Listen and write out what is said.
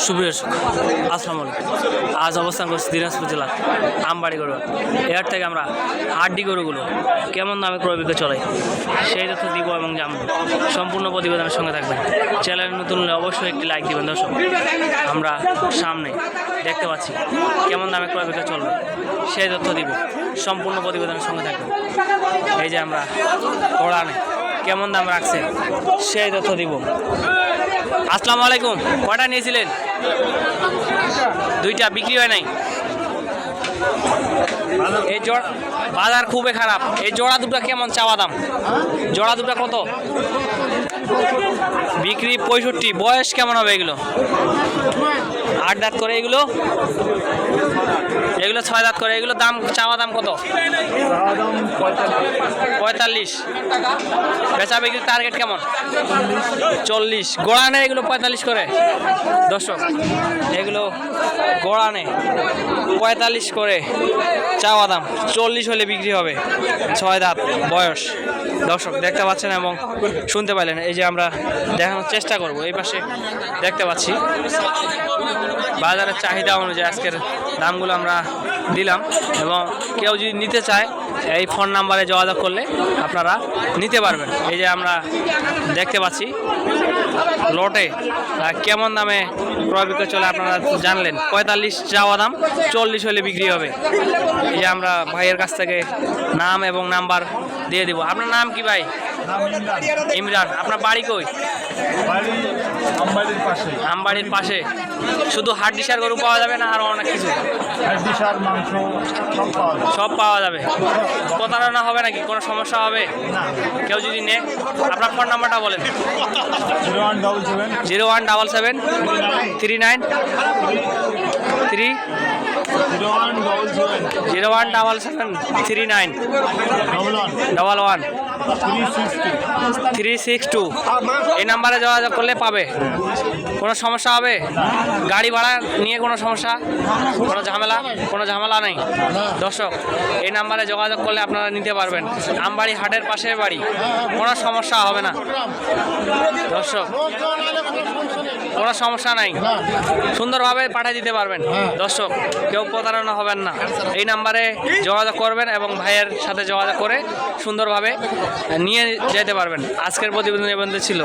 সুপ্রিয় দর্শক, আসসালামু আলাইকুম। আজ অবস্থান করছি দিনাজপুর জেলার আমবাড়ি গরু এর থেকে আমরা হাড্ডি গরুগুলো কেমন দামে ক্রয় বিক্রয় চলে সেই তথ্য দিব এবং জানব। সম্পূর্ণ প্রতিবেদনের সঙ্গে থাকবেন। চ্যানেল নতুন হলে অবশ্যই একটি লাইক দিবেন। দর্শক, আমরা সামনে দেখতে পাচ্ছি কেমন দামে ক্রয় বিক্রয় চলবে সেই তথ্য দিব। সম্পূর্ণ প্রতিবেদনের সঙ্গে থাকবেন। এই যে আমরা কোরআনে কেমন দাম রাখছে সেই তথ্য দিব। আসসালামু আলাইকুম। কয়টা নিয়েছিলেন? দুইটা, বিক্রি হয় নাই। এই বাজার খুবই খারাপ। এই জোড়া দুটো কেমন চাওয়া দাম? জোড়া দুটো কত? বিক্রি 65। বয়স কেমন হবে এগুলো? 8 দাঁত করে এগুলো 6 দাঁত করে। এগুলো দাম চাওয়া দাম কত? 45। বেচা বিক্রির টার্গেট কেমন? 40। গোড়া নেই এগুলো 45 করে। দর্শক, এগুলো গোড়া নেই 45 করে চাওয়া দাম। 40 হলে বিক্রি হবে। 6 দাঁত বয়স। দর্শক দেখতে পাচ্ছেন এবং শুনতে পাইলেন। এই যে আমরা দেখানোর চেষ্টা করব। এই পাশে দেখতে পাচ্ছি বাজারের চাহিদা অনুযায়ী আজকের দামগুলো আমরা দিলাম এবং কেউ যদি নিতে চায় এই ফোন নাম্বারে যোগাযোগ করলে আপনারা নিতে পারবেন। এই যে আমরা দেখতে পাচ্ছি লটে কেমন দামে ক্রয় বিক্রয় চলে আপনারা জানলেন। 45 চাওয়া দাম, 40 হলে বিক্রি হবে। এই যে আমরা ভাইয়ের কাছ থেকে নাম এবং নাম্বার দিয়ে দিব। আপনার নাম কি ভাই? ইমরান। আপনার বাড়ি কই? আমবাড়ির পাশে। শুধু হাড্ডিসার গরু পাওয়া যাবে না আরো অনেক কিছু? সব পাওয়া যাবে। প্রতারণা হবে নাকি? কোনো সমস্যা হবে? কেউ যদি নেয়? আপনার ফোন নাম্বারটা বলেন। 0177 39 3 0177 39 11 362। এই নাম্বারে যোগাযোগ করলে পাবে। কোনো সমস্যা হবে? গাড়ি ভাড়া নিয়ে কোনো সমস্যা, কোনো ঝামেলা নেই। দর্শক, এই নাম্বারে যোগাযোগ করলে আপনারা নিতে পারবেন। আমবাড়ি হাটের পাশে বাড়ি, কোনো সমস্যা হবে না। দর্শক, কোনো সমস্যা নাই, সুন্দরভাবে পাঠিয়ে দিতে পারবেন। দর্শক, কেউ প্রতারণা হবেন না। এই নাম্বারে যোগাযোগ করবেন এবং ভাইয়ের সাথে যোগাযোগ করে সুন্দরভাবে নিয়ে যেতে পারবেন। আজকের প্রতিবেদন এ পর্যন্ত ছিল।